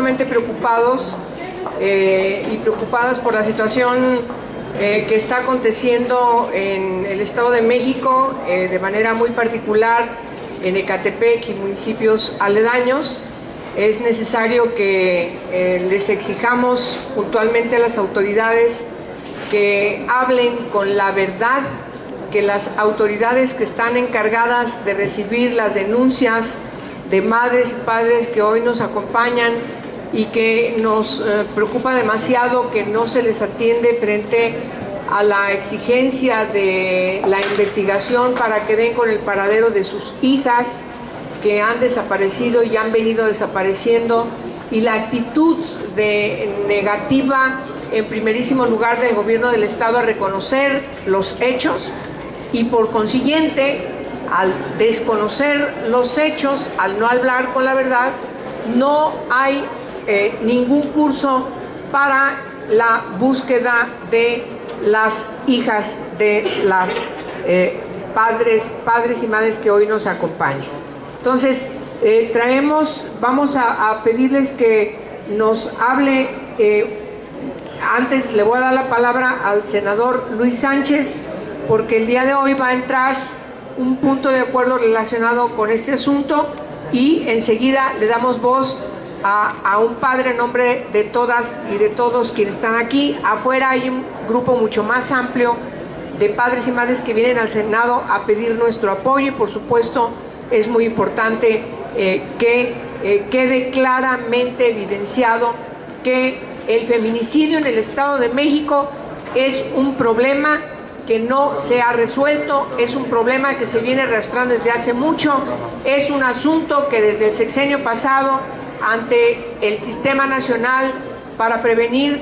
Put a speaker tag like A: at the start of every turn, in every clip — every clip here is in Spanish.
A: sumamente preocupados y preocupadas por la situación que está aconteciendo en el Estado de México, de manera muy particular en Ecatepec y municipios aledaños. Es necesario que les exijamos puntualmente a las autoridades que hablen con la verdad, que las autoridades que están encargadas de recibir las denuncias de madres y padres que hoy nos acompañan y que nos preocupa demasiado que no se les atiende frente a la exigencia de la investigación para que den con el paradero de sus hijas que han desaparecido y han venido desapareciendo, y la actitud negativa en primerísimo lugar del gobierno del Estado a reconocer los hechos, y por consiguiente, al desconocer los hechos, al no hablar con la verdad, no hay ningún curso para la búsqueda de las hijas de las padres y madres que hoy nos acompañan. Entonces, vamos a pedirles que nos hable, antes le voy a dar la palabra al senador Luis Sánchez, porque el día de hoy va a entrar un punto de acuerdo relacionado con este asunto, y enseguida le damos voz a un padre en nombre de todas y de todos quienes están aquí. Afuera hay un grupo mucho más amplio de padres y madres que vienen al Senado a pedir nuestro apoyo, y por supuesto es muy importante que quede claramente evidenciado que el feminicidio en el Estado de México es un problema que no se ha resuelto, es un problema que se viene arrastrando desde hace mucho, es un asunto que desde el sexenio pasado, ante el Sistema Nacional para Prevenir,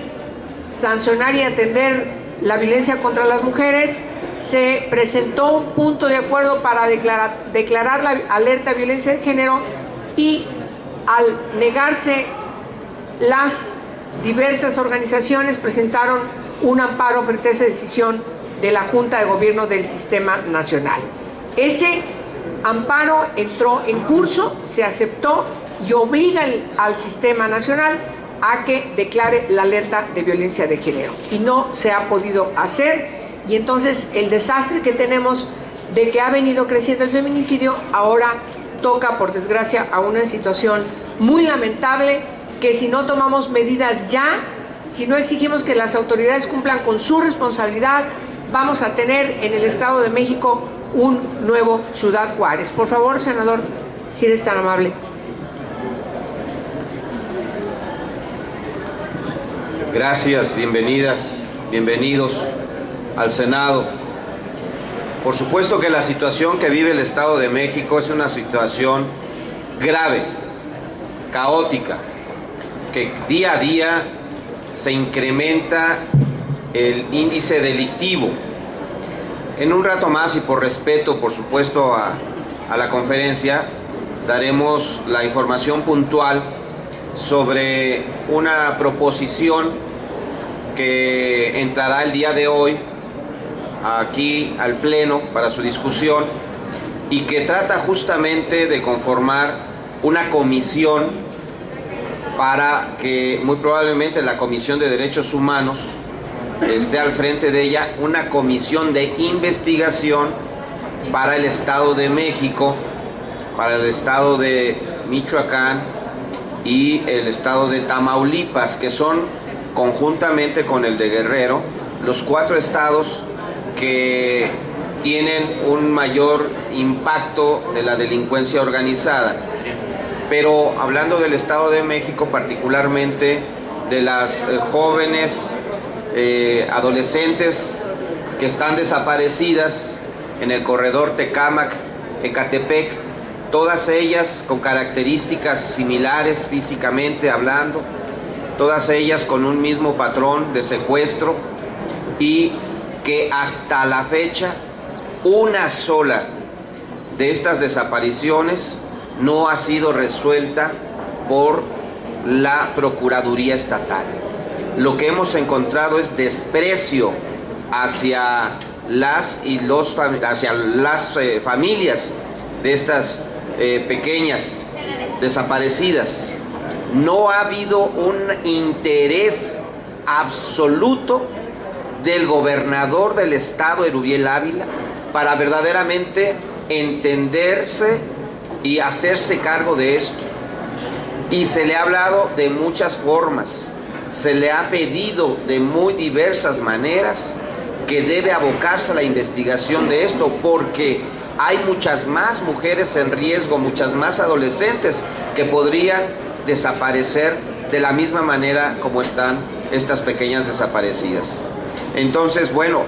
A: Sancionar y Atender la Violencia contra las Mujeres, se presentó un punto de acuerdo para declarar la alerta de violencia de género, y al negarse, las diversas organizaciones presentaron un amparo frente a esa decisión de la Junta de Gobierno del Sistema Nacional. Ese amparo entró en curso, se aceptó y obliga al Sistema Nacional a que declare la alerta de violencia de género, y no se ha podido hacer. Y entonces el desastre que tenemos de que ha venido creciendo el feminicidio ahora toca, por desgracia, a una situación muy lamentable, que si no tomamos medidas ya, si no exigimos que las autoridades cumplan con su responsabilidad, vamos a tener en el Estado de México un nuevo Ciudad Juárez. Por favor, senador, si eres tan amable.
B: Gracias, bienvenidas, bienvenidos al Senado. Por supuesto que la situación que vive el Estado de México es una situación grave, caótica, que día a día se incrementa el índice delictivo. En un rato más, y por respeto, por supuesto, a la conferencia, daremos la información puntual sobre una proposición que entrará el día de hoy aquí al Pleno para su discusión, y que trata justamente de conformar una comisión para que muy probablemente la Comisión de Derechos Humanos esté al frente de ella, una comisión de investigación para el Estado de México, para el Estado de Michoacán y el Estado de Tamaulipas, que son, conjuntamente con el de Guerrero, los 4 estados que tienen un mayor impacto de la delincuencia organizada. Pero hablando del Estado de México, particularmente de las jóvenes adolescentes que están desaparecidas en el corredor Tecámac-Ecatepec, todas ellas con características similares físicamente hablando, todas ellas con un mismo patrón de secuestro, y que hasta la fecha una sola de estas desapariciones no ha sido resuelta por la Procuraduría Estatal. Lo que hemos encontrado es desprecio hacia las familias de estas pequeñas desaparecidas, No ha habido un interés absoluto del gobernador del estado, Erubiel Ávila, para verdaderamente entenderse y hacerse cargo de esto. Y se le ha hablado de muchas formas, se le ha pedido de muy diversas maneras que debe abocarse a la investigación de esto, porque hay muchas más mujeres en riesgo, muchas más adolescentes que podrían desaparecer de la misma manera como están estas pequeñas desaparecidas. Entonces, bueno,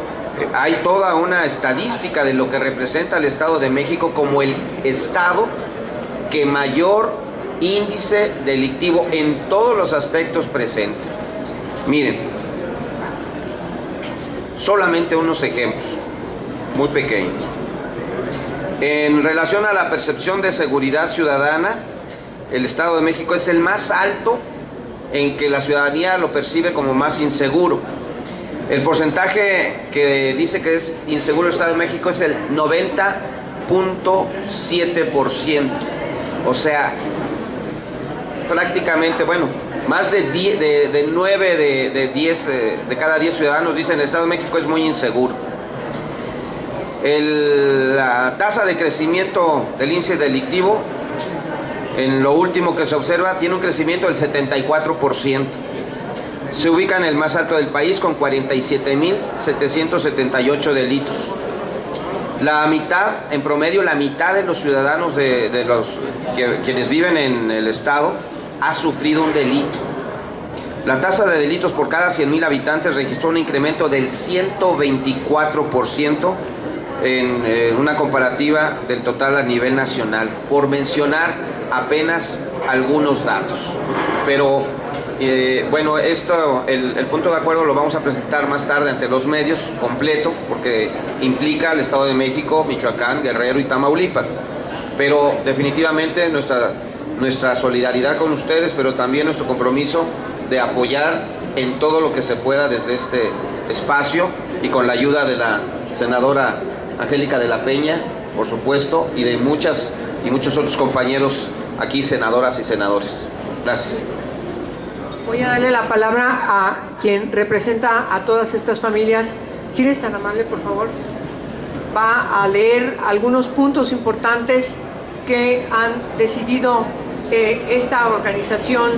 B: hay toda una estadística de lo que representa el Estado de México como el estado que mayor índice delictivo en todos los aspectos presenta. Miren, solamente unos ejemplos muy pequeños. En relación a la percepción de seguridad ciudadana, el Estado de México es el más alto en que la ciudadanía lo percibe como más inseguro. El porcentaje que dice que es inseguro el Estado de México es el 90.7%. O sea, prácticamente, bueno, más de 9 de cada 10 ciudadanos dicen el Estado de México es muy inseguro. La tasa de crecimiento del índice delictivo, en lo último que se observa, tiene un crecimiento del 74%. Se ubica en el más alto del país con 47.778 delitos. La mitad, en promedio, la mitad de los ciudadanos quienes viven en el estado ha sufrido un delito. La tasa de delitos por cada 100,000 habitantes registró un incremento del 124% en una comparativa del total a nivel nacional, por mencionar apenas algunos datos. Pero bueno, el punto de acuerdo lo vamos a presentar más tarde ante los medios completo, porque implica al Estado de México, Michoacán, Guerrero y Tamaulipas. Pero definitivamente nuestra solidaridad con ustedes, pero también nuestro compromiso de apoyar en todo lo que se pueda desde este espacio y con la ayuda de la senadora Angélica de la Peña, por supuesto, y de muchos otros compañeros aquí, senadoras y senadores. Gracias.
A: Voy a darle la palabra a quien representa a todas estas familias. Si eres tan amable, por favor. Va a leer algunos puntos importantes que han decidido esta organización,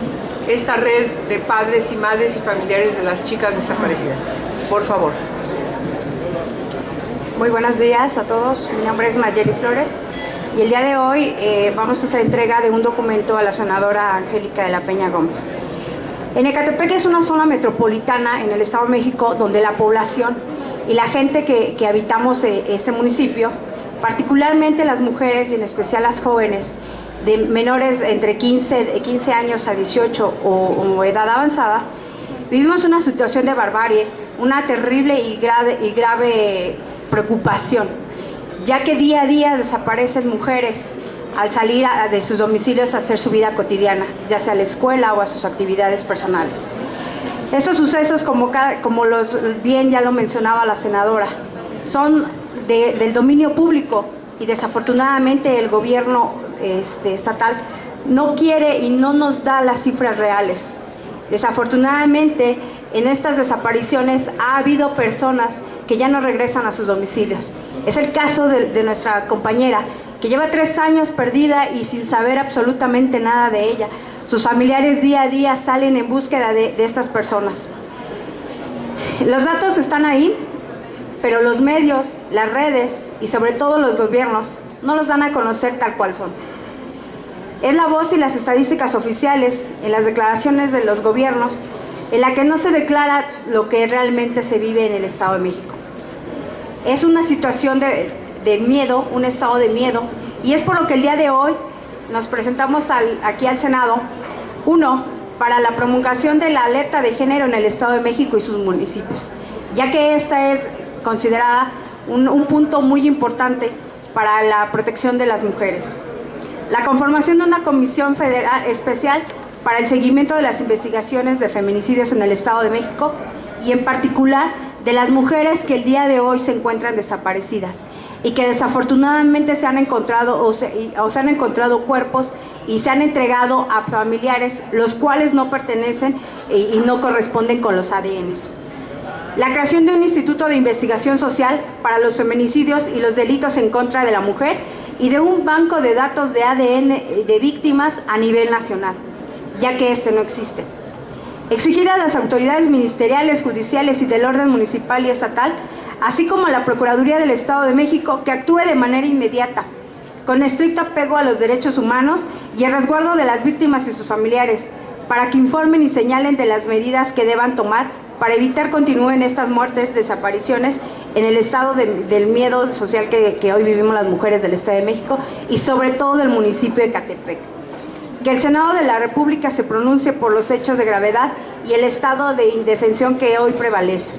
A: esta red de padres y madres y familiares de las chicas desaparecidas. Por favor.
C: Muy buenos días a todos. Mi nombre es Mayeli Flores y el día de hoy vamos a hacer entrega de un documento a la senadora Angélica de la Peña Gómez. En Ecatepec es una zona metropolitana en el Estado de México donde la población y la gente que habitamos este municipio, particularmente las mujeres y en especial las jóvenes de menores entre 15 años a 18 o edad avanzada, vivimos una situación de barbarie, una terrible y grave preocupación, ya que día a día desaparecen mujeres al salir de sus domicilios a hacer su vida cotidiana, ya sea a la escuela o a sus actividades personales. Estos sucesos, bien ya lo mencionaba la senadora, son del dominio público y desafortunadamente el gobierno estatal no quiere y no nos da las cifras reales. Desafortunadamente, en estas desapariciones ha habido personas que ya no regresan a sus domicilios. Es el caso de nuestra compañera, que lleva 3 años perdida y sin saber absolutamente nada de ella. Sus familiares día a día salen en búsqueda de estas personas. Los datos están ahí, pero los medios, las redes y sobre todo los gobiernos no los dan a conocer tal cual son. Es la voz y las estadísticas oficiales en las declaraciones de los gobiernos en la que no se declara lo que realmente se vive en el Estado de México. Es una situación de miedo, un estado de miedo, y es por lo que el día de hoy nos presentamos aquí al Senado, para la promulgación de la alerta de género en el Estado de México y sus municipios, ya que esta es considerada un punto muy importante para la protección de las mujeres. La conformación de una comisión federal especial para el seguimiento de las investigaciones de feminicidios en el Estado de México y en particular de las mujeres que el día de hoy se encuentran desaparecidas y que desafortunadamente se han encontrado cuerpos y se han entregado a familiares, los cuales no pertenecen y no corresponden con los ADNs. La creación de un instituto de investigación social para los feminicidios y los delitos en contra de la mujer y de un banco de datos de ADN de víctimas a nivel nacional, ya que este no existe. Exigir a las autoridades ministeriales, judiciales y del orden municipal y estatal, así como a la Procuraduría del Estado de México, que actúe de manera inmediata, con estricto apego a los derechos humanos y el resguardo de las víctimas y sus familiares, para que informen y señalen de las medidas que deban tomar para evitar continúen estas muertes, desapariciones en el estado del miedo social que hoy vivimos las mujeres del Estado de México y sobre todo del municipio de Ecatepec. Que el Senado de la República se pronuncie por los hechos de gravedad y el estado de indefensión que hoy prevalece.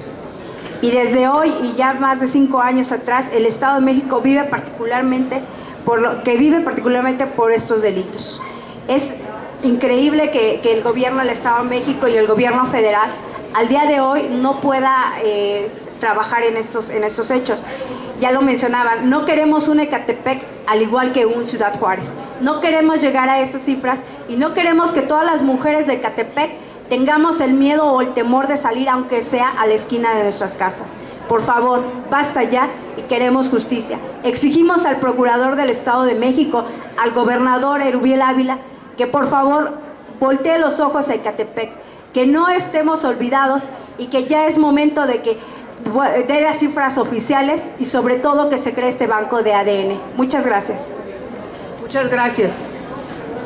C: Y desde hoy y ya más de 5 años atrás, el Estado de México vive particularmente por estos delitos. Es increíble que el gobierno del Estado de México y el gobierno federal al día de hoy no pueda trabajar en estos hechos. Ya lo mencionaban, no queremos un Ecatepec al igual que un Ciudad Juárez. No queremos llegar a esas cifras y no queremos que todas las mujeres de Ecatepec tengamos el miedo o el temor de salir, aunque sea a la esquina de nuestras casas. Por favor, basta ya y queremos justicia. Exigimos al Procurador del Estado de México, al gobernador Erubiel Ávila, que por favor voltee los ojos a Ecatepec, que no estemos olvidados y que ya es momento de que dé las cifras oficiales y sobre todo que se cree este banco de ADN. Muchas gracias.
A: Muchas gracias.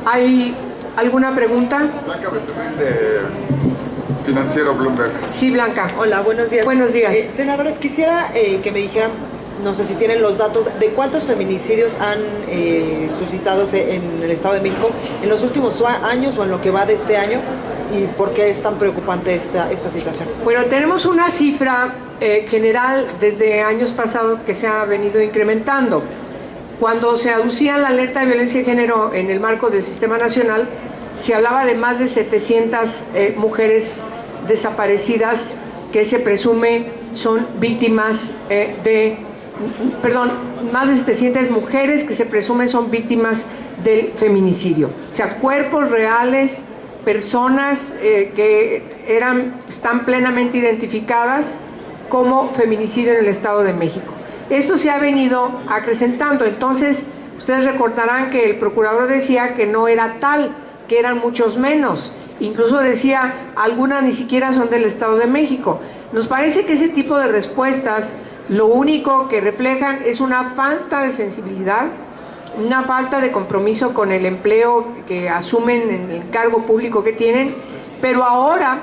A: ¿Hay alguna pregunta?
D: Blanca Becerril, de Financiero Bloomberg.
A: Sí, Blanca.
E: Hola, buenos días.
A: Buenos días.
E: Senadores, quisiera que me dijeran, no sé si tienen los datos, de cuántos feminicidios han suscitados en el Estado de México en los últimos años o en lo que va de este año, y por qué es tan preocupante esta situación.
A: Bueno, tenemos una cifra general desde años pasados que se ha venido incrementando. Cuando se aducía la alerta de violencia de género en el marco del Sistema Nacional, se hablaba de más de 700 mujeres desaparecidas que se presume son víctimas más de 700 mujeres que se presumen son víctimas del feminicidio. O sea, cuerpos reales, personas que están plenamente identificadas como feminicidio en el Estado de México. Esto se ha venido acrecentando. Entonces, ustedes recordarán que el procurador decía que no era tal, que eran muchos menos. Incluso decía, algunas ni siquiera son del Estado de México. Nos parece que ese tipo de respuestas lo único que reflejan es una falta de sensibilidad, una falta de compromiso con el empleo que asumen en el cargo público que tienen. Pero ahora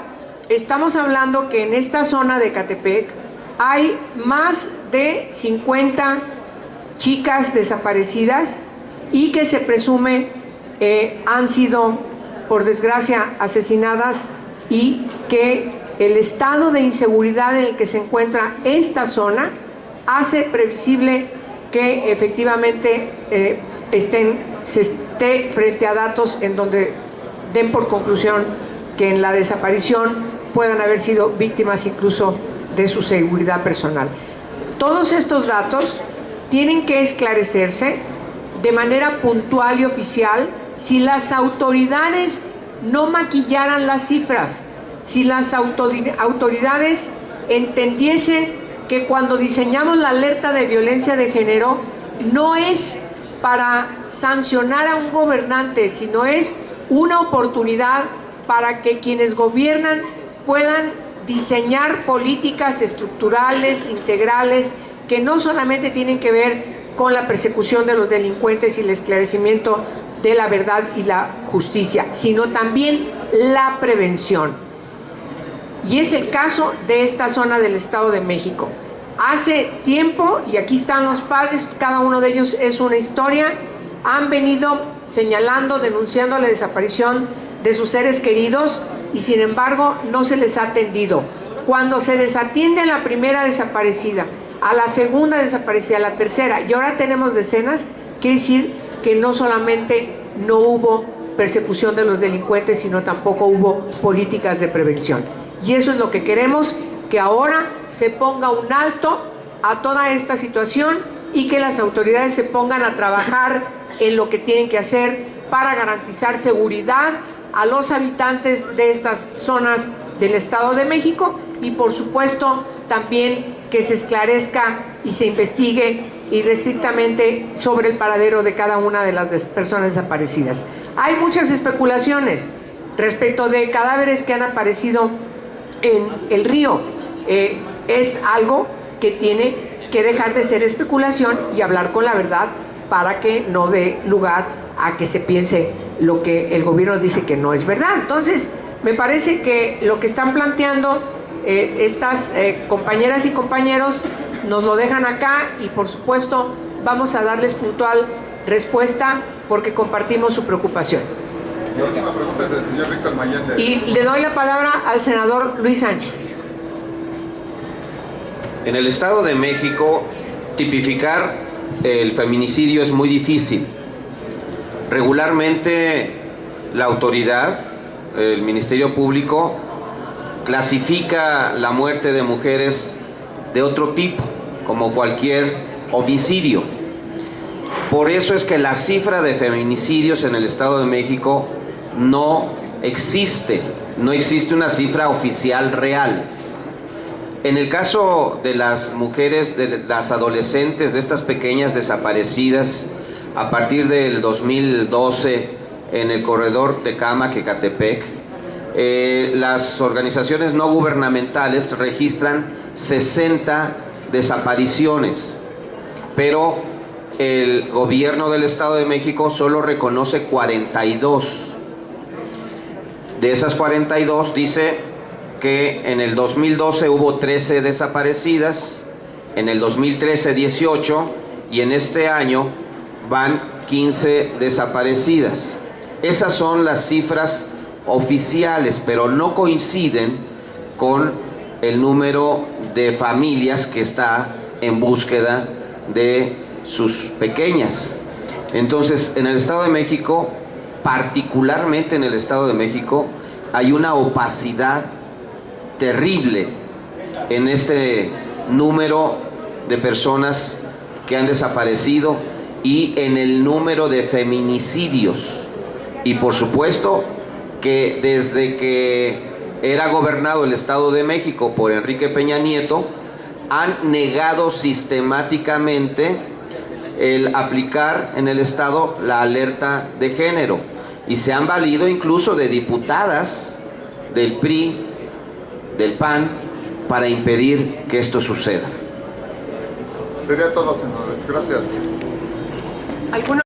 A: estamos hablando que en esta zona de Ecatepec hay más de 50 chicas desaparecidas y que se presume han sido, por desgracia, asesinadas, y que el estado de inseguridad en el que se encuentra esta zona hace previsible que efectivamente se esté frente a datos en donde den por conclusión que en la desaparición puedan haber sido víctimas incluso de su seguridad personal. Todos estos datos tienen que esclarecerse de manera puntual y oficial si las autoridades no maquillaran las cifras, si las autoridades entendiesen que cuando diseñamos la alerta de violencia de género no es para sancionar a un gobernante, sino es una oportunidad para que quienes gobiernan puedan diseñar políticas estructurales, integrales, que no solamente tienen que ver con la persecución de los delincuentes y el esclarecimiento de la verdad y la justicia, sino también la prevención. Y es el caso de esta zona del Estado de México. Hace tiempo, y aquí están los padres, cada uno de ellos es una historia, han venido señalando, denunciando la desaparición de sus seres queridos, y sin embargo no se les ha atendido. Cuando se desatiende a la primera desaparecida, a la segunda desaparecida, a la tercera, y ahora tenemos decenas, quiere decir que no solamente no hubo persecución de los delincuentes, sino tampoco hubo políticas de prevención. Y eso es lo que queremos, que ahora se ponga un alto a toda esta situación y que las autoridades se pongan a trabajar en lo que tienen que hacer para garantizar seguridad a los habitantes de estas zonas del Estado de México y por supuesto también que se esclarezca y se investigue irrestrictamente sobre el paradero de cada una de las personas desaparecidas. Hay muchas especulaciones respecto de cadáveres que han aparecido en el río. Es algo que tiene que dejar de ser especulación y hablar con la verdad para que no dé lugar a que se piense lo que el gobierno dice que no es verdad. Entonces, me parece que lo que están planteando estas compañeras y compañeros nos lo dejan acá y por supuesto vamos a darles puntual respuesta porque compartimos su preocupación.
D: La última pregunta es del señor Víctor Mayende.
A: Y le doy la palabra al senador Luis Sánchez.
B: En el Estado de México, tipificar el feminicidio es muy difícil. Regularmente, la autoridad, el Ministerio Público, clasifica la muerte de mujeres de otro tipo, como cualquier homicidio. Por eso es que la cifra de feminicidios en el Estado de México no existe una cifra oficial real. En el caso de las mujeres, de las adolescentes, de estas pequeñas desaparecidas a partir del 2012 en el corredor Tecámac-Ecatepec, las organizaciones no gubernamentales registran 60 desapariciones, pero el gobierno del Estado de México solo reconoce 42. De esas 42 dice que en el 2012 hubo 13 desaparecidas, en el 2013 18 y en este año van 15 desaparecidas. Esas son las cifras oficiales, pero no coinciden con el número de familias que está en búsqueda de sus pequeñas. Entonces, en el Estado de México, particularmente en el Estado de México, hay una opacidad terrible en este número de personas que han desaparecido y en el número de feminicidios. Y por supuesto que desde que era gobernado el Estado de México por Enrique Peña Nieto, han negado sistemáticamente el aplicar en el Estado la alerta de género y se han valido incluso de diputadas del PRI, del PAN, para impedir que esto suceda.
D: Sería todo, senadores. Gracias.
A: ¿Alguna